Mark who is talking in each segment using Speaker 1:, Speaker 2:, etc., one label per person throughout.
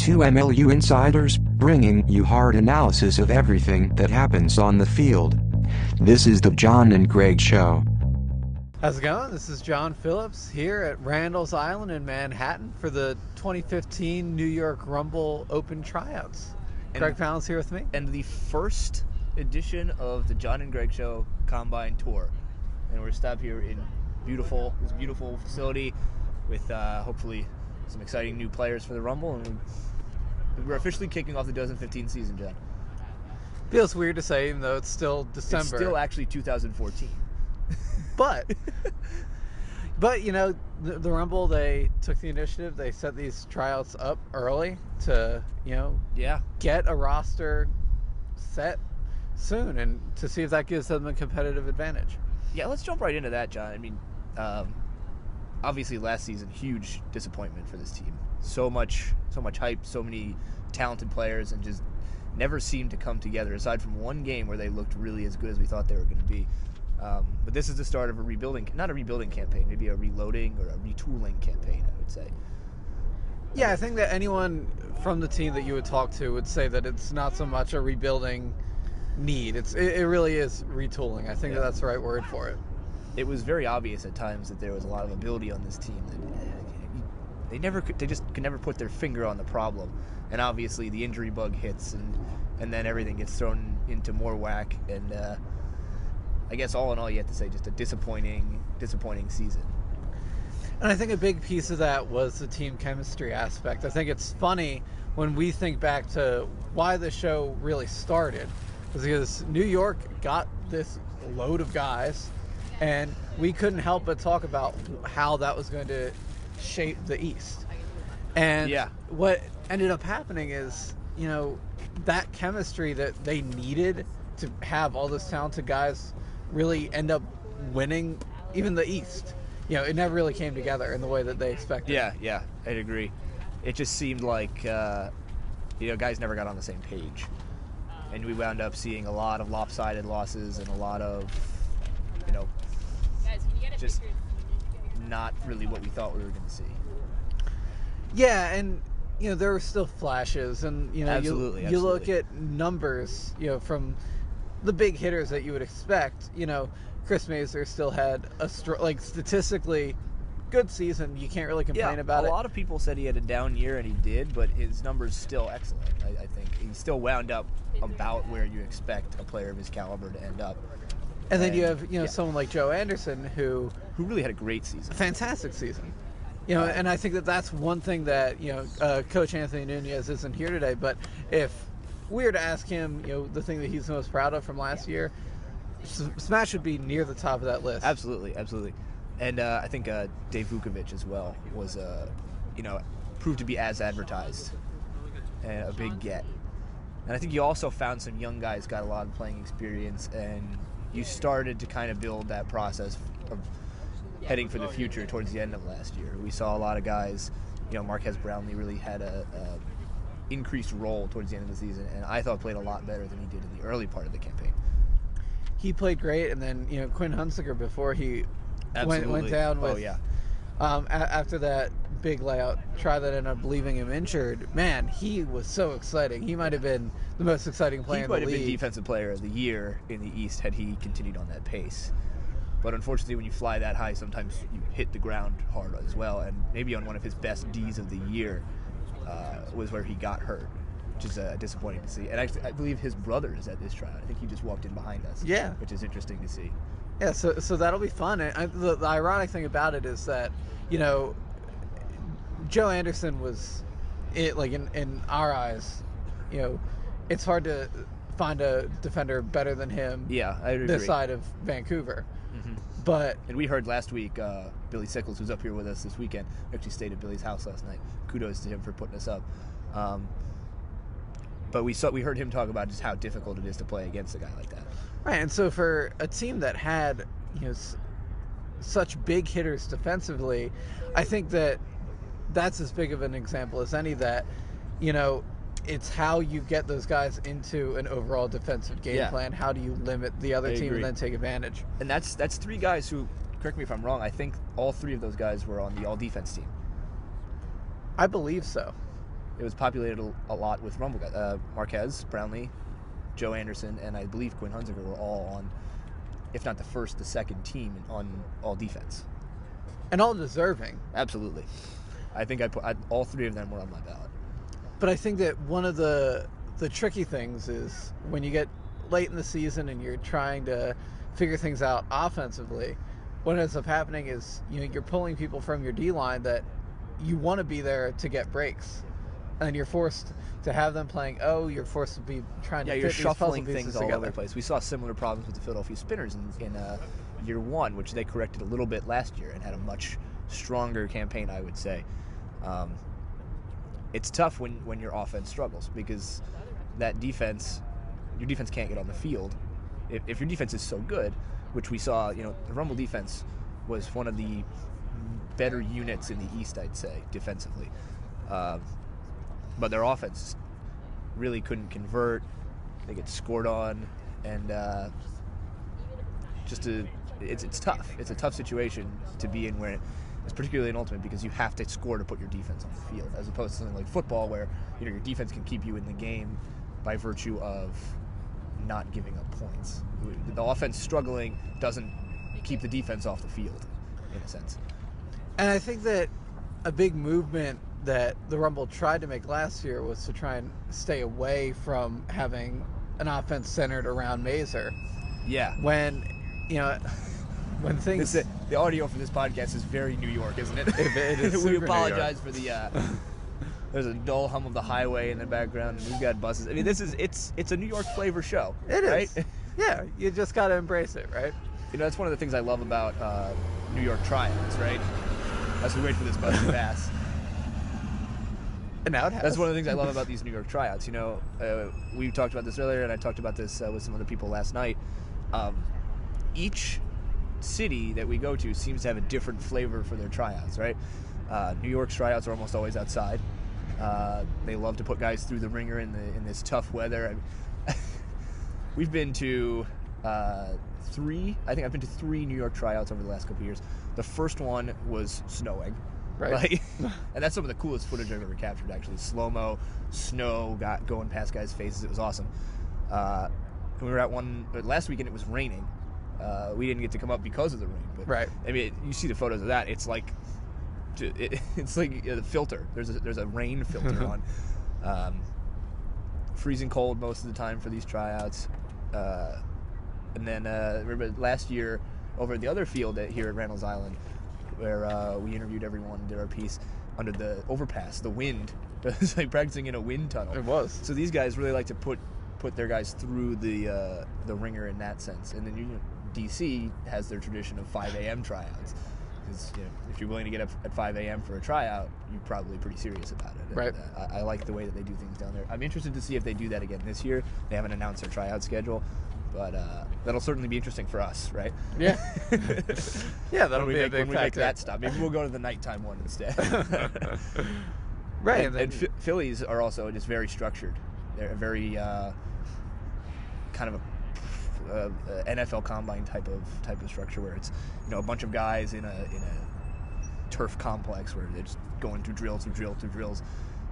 Speaker 1: two MLU insiders, bringing you hard analysis of everything that happens on the field. This is the John and Greg Show.
Speaker 2: How's it going? This is John Phillips here at Randall's Island in Manhattan for the 2015 New York Rumble Open Tryouts. Greg Pound's here with me.
Speaker 3: And the first edition of the John and Greg Show Combine Tour. And we're stopped here in this beautiful facility with hopefully some exciting new players for the Rumble. And we're officially kicking off the 2015 season, John.
Speaker 2: Feels weird to say, even though it's still December.
Speaker 3: It's still actually 2014.
Speaker 2: But you know, the Rumble, they took the initiative. They set these tryouts up early to, get a roster set soon and to see if that gives them a competitive advantage.
Speaker 3: Yeah, let's jump right into that, John. I mean, obviously last season, huge disappointment for this team. So much hype, so many talented players, and just never seemed to come together, aside from one game where they looked really as good as we thought they were going to be. But this is the start of not a rebuilding campaign, maybe a reloading or a retooling campaign, I would say.
Speaker 2: Yeah, I think that anyone from the team that you would talk to would say that it's not so much a rebuilding need. It really is retooling. I think that's the right word for it.
Speaker 3: It was very obvious at times that there was a lot of ability on this team that they just could never put their finger on the problem. And obviously the injury bug hits and then everything gets thrown into more whack, and I guess all in all, you have to say just a disappointing season.
Speaker 2: And I think a big piece of that was the team chemistry aspect. I think it's funny when we think back to why the show really started, because New York got this load of guys, and we couldn't help but talk about how that was going to shape the East. And what ended up happening is, that chemistry that they needed to have all those talented guys really end up winning even the East. It never really came together in the way that they expected.
Speaker 3: Yeah, I'd agree. It just seemed like, guys never got on the same page. And we wound up seeing a lot of lopsided losses and a lot of, just not really what we thought we were going to see.
Speaker 2: Yeah, and, there were still flashes. And,
Speaker 3: Absolutely.
Speaker 2: You look at numbers, from the big hitters that you would expect. Chris Mazur still had a statistically good season. You can't really complain about it.
Speaker 3: A lot of people said he had a down year, and he did, but his numbers still excellent. I think he still wound up about where you expect a player of his caliber to end up.
Speaker 2: And then you have someone like Joe Anderson who
Speaker 3: really had a great season,
Speaker 2: fantastic season. And I think that's one thing that Coach Anthony Nunez isn't here today. But if we were to ask him, the thing that he's most proud of from last year, Smash would be near the top of that list.
Speaker 3: Absolutely. And I think Dave Vukovic as well was, proved to be as advertised, and a big get. And I think you also found some young guys got a lot of playing experience, and you started to kind of build that process of heading for the future towards the end of last year. We saw a lot of guys, Marquez Brownlee really had a increased role towards the end of the season, and I thought played a lot better than he did in the early part of the campaign.
Speaker 2: He played great, and then Quinn Hunsiker, before he went down with after that big layout try that ended up leaving him injured. Man, he was so exciting. He might have been the most exciting player in the league.
Speaker 3: He might have been Defensive Player of the Year in the East had he continued on that pace. But unfortunately, when you fly that high, sometimes you hit the ground hard as well. And maybe on one of his best Ds of the year was where he got hurt, which is disappointing to see. And actually, I believe his brother is at this tryout. I think he just walked in behind us.
Speaker 2: Yeah.
Speaker 3: Which is interesting to see.
Speaker 2: Yeah, so that'll be fun. And the ironic thing about it is that, Joe Anderson was, in our eyes, it's hard to find a defender better than him.
Speaker 3: Yeah, I agree.
Speaker 2: This side of Vancouver.
Speaker 3: Mm-hmm. And we heard last week, Billy Sickles, who's up here with us this weekend, actually stayed at Billy's house last night. Kudos to him for putting us up. But we heard him talk about just how difficult it is to play against a guy like that.
Speaker 2: Right, and so for a team that had such big hitters defensively, I think that's as big of an example as any that, it's how you get those guys into an overall defensive game plan. How do you limit the other team and then take advantage?
Speaker 3: And that's three guys who, correct me if I'm wrong, I think all three of those guys were on the all-defense team.
Speaker 2: I believe so.
Speaker 3: it was populated a lot with Rumble guys. Marquez, Brownlee, Joe Anderson, and I believe Quinn Hunziker were all on, if not the first, the second team on all defense.
Speaker 2: And all deserving.
Speaker 3: Absolutely. I think all three of them were on my ballot.
Speaker 2: But I think that one of the tricky things is when you get late in the season and you're trying to figure things out offensively, what ends up happening is you're pulling people from your D-line that you want to be there to get breaks. And you're forced to have them playing you're forced to be trying to
Speaker 3: you're
Speaker 2: fit
Speaker 3: shuffling
Speaker 2: these puzzle
Speaker 3: things
Speaker 2: pieces
Speaker 3: all
Speaker 2: together.
Speaker 3: over the place. We saw similar problems with the Philadelphia Spinners in year one, which they corrected a little bit last year and had a much stronger campaign, I would say. It's tough when your offense struggles because your defense can't get on the field. If your defense is so good, which we saw, the Rumble defense was one of the better units in the East, I'd say, defensively. But their offense really couldn't convert. They get scored on, and it's tough. It's a tough situation to be in where it's particularly in Ultimate because you have to score to put your defense on the field, as opposed to something like football where your defense can keep you in the game by virtue of not giving up points. The offense struggling doesn't keep the defense off the field, in a sense.
Speaker 2: And I think that a big movement that the Rumble tried to make last year was to try and stay away from having an offense centered around Mazer.
Speaker 3: Yeah.
Speaker 2: When things...
Speaker 3: The audio for this podcast is very New York, isn't it?
Speaker 2: It is
Speaker 3: We
Speaker 2: super
Speaker 3: apologize for the... there's a dull hum of the highway in the background. We've got buses. I mean, it's a New York flavor show.
Speaker 2: It
Speaker 3: right?
Speaker 2: is. Yeah, you just got to embrace it, right?
Speaker 3: That's one of the things I love about New York tryouts, right? As we wait for this bus to pass.
Speaker 2: And now it has.
Speaker 3: That's one of the things I love about these New York tryouts. We talked about this earlier, and I talked about this with some other people last night. Each city that we go to seems to have a different flavor for their tryouts, right? New York's tryouts are almost always outside. They love to put guys through the ringer in this tough weather. We've been to three. I think I've been to 3 New York tryouts over the last couple of years. The first one was snowing.
Speaker 2: Right.
Speaker 3: And that's some of the coolest footage I've ever captured, actually. Slow-mo, snow, going past guys' faces. It was awesome. We were at one last weekend. It was raining. We didn't get to come up because of the rain. But,
Speaker 2: right.
Speaker 3: I mean, you see the photos of that. It's like the filter. There's a rain filter on. Freezing cold most of the time for these tryouts. And then remember last year over at the other field here at Randall's Island, where we interviewed everyone and did our piece under the overpass, the wind. It was like practicing in a wind tunnel.
Speaker 2: It was.
Speaker 3: So these guys really like to put their guys through the ringer in that sense. And then DC has their tradition of 5 a.m. tryouts. Because if you're willing to get up at 5 a.m. for a tryout, you're probably pretty serious about it. And,
Speaker 2: right.
Speaker 3: I like the way that they do things down there. I'm interested to see if they do that again this year. They haven't announced their tryout schedule. But that'll certainly be interesting for us, right?
Speaker 2: Yeah. Yeah, that'll be a big
Speaker 3: when we make
Speaker 2: factor.
Speaker 3: that stop. Maybe we'll go to the nighttime one instead.
Speaker 2: Right.
Speaker 3: And Phillies are also just very structured. They're very kind of a NFL combine type of structure where it's a bunch of guys in a turf complex where they're just going through drill through drills.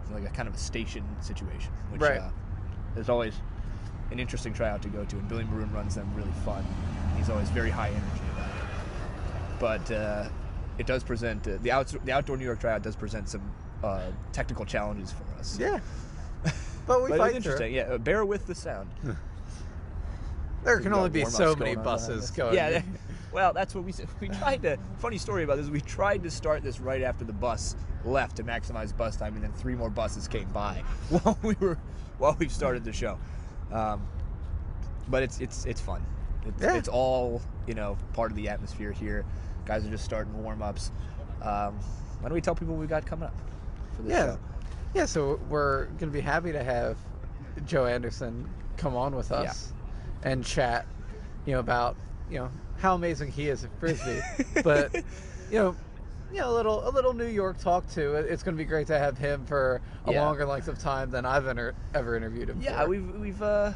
Speaker 3: It's like a kind of a station situation, which
Speaker 2: right.
Speaker 3: is always an interesting tryout to go to, and Billy Maroon runs them really fun. He's always very high energy about it. But it does present the outdoor New York tryout does present some technical challenges for us.
Speaker 2: Yeah, but we
Speaker 3: but
Speaker 2: fight
Speaker 3: it's
Speaker 2: through
Speaker 3: interesting.
Speaker 2: it.
Speaker 3: Yeah, bear with the sound.
Speaker 2: There
Speaker 3: We've
Speaker 2: can
Speaker 3: got
Speaker 2: only be
Speaker 3: warm-ups
Speaker 2: so
Speaker 3: going
Speaker 2: many
Speaker 3: on
Speaker 2: buses
Speaker 3: behind us.
Speaker 2: going.
Speaker 3: Yeah, well, that's what we said. We tried to. Funny story about this. We tried to start this right after the bus left to maximize bus time, and then 3 more buses came by while we started the show. But it's fun. It's all part of the atmosphere here. Guys are just starting warm-ups. Why don't we tell people what we got coming up for this show?
Speaker 2: Yeah, so we're going to be happy to have Joe Anderson come on with us and chat, about, how amazing he is at Frisbee. But, a little New York talk too. It's going to be great to have him for a longer length of time than I've ever interviewed him.
Speaker 3: Yeah,
Speaker 2: for.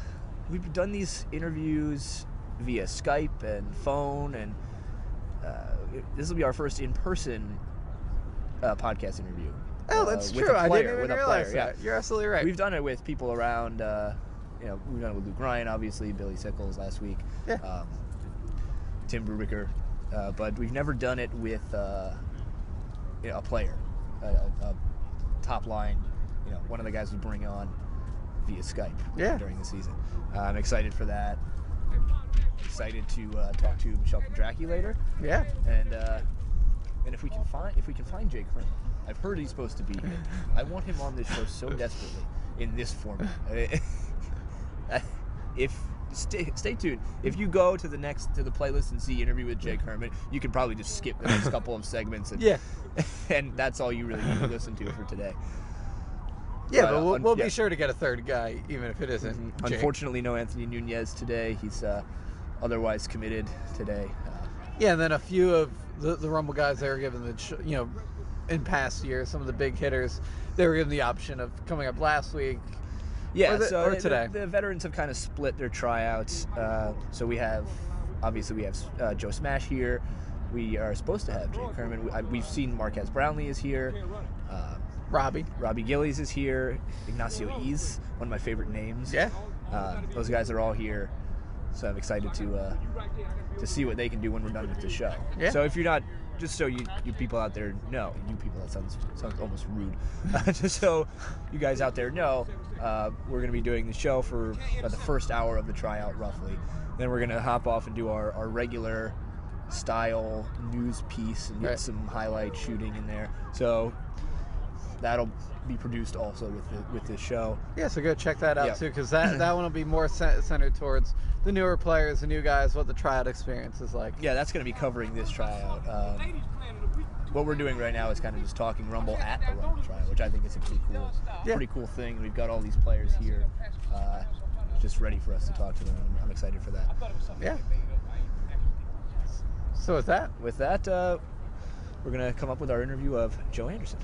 Speaker 3: we've done these interviews via Skype and phone, and this will be our first in-person podcast interview.
Speaker 2: Oh, that's
Speaker 3: with
Speaker 2: true.
Speaker 3: a
Speaker 2: I
Speaker 3: player,
Speaker 2: didn't even
Speaker 3: with a
Speaker 2: realize
Speaker 3: player,
Speaker 2: that. You're absolutely right.
Speaker 3: We've done it with people around. We've done it with Luke Ryan, obviously, Billy Sickles last week,
Speaker 2: Yeah.
Speaker 3: Tim Brubaker, but we've never done it with a player, a top line, one of the guys we bring on via Skype during the season. I'm excited for that. Excited to talk to Michelle Kondracki later.
Speaker 2: Yeah.
Speaker 3: And if we can find Jake Herman, I've heard he's supposed to be here. I want him on this show so desperately in this format. Stay tuned. If you go to the playlist and see Interview with Jake Herman, you can probably just skip the next couple of segments. And that's all you really need to listen to for today.
Speaker 2: Yeah, but we'll be sure to get a third guy, even if it isn't Jake.
Speaker 3: Unfortunately, no Anthony Nunez today. He's otherwise committed today.
Speaker 2: Yeah, and then a few of the Rumble guys they were given in past years, some of the big hitters, they were given the option of coming up last week.
Speaker 3: Yeah,
Speaker 2: or today.
Speaker 3: The veterans have kind of split their tryouts. So we have Joe Smash here. We are supposed to have Jake Herman. We've seen Marquez Brownlee is here. Robbie Gillies is here. Ignacio Ease, one of my favorite names.
Speaker 2: Yeah.
Speaker 3: Those guys are all here. So I'm excited to see what they can do when we're done with the show.
Speaker 2: Yeah.
Speaker 3: So if you're not, just so you people out there know, you people, that sounds almost rude. Just so you guys out there know, we're going to be doing the show for about the first hour of the tryout, roughly. Then we're going to hop off and do our regular style news piece and get some highlight shooting in there. So that'll be produced also with this show.
Speaker 2: Yeah, so go check that out too, because that one will be more centered towards the newer players, the new guys, what the tryout experience is like.
Speaker 3: Yeah, that's going to be covering this tryout. What we're doing right now is kind of just talking Rumble at the Rumble tryout, which I think is a pretty cool thing. We've got all these players here, just ready for us to talk to them. I'm excited for that.
Speaker 2: Yeah. So with that,
Speaker 3: we're going to come up with our interview of Joe Anderson.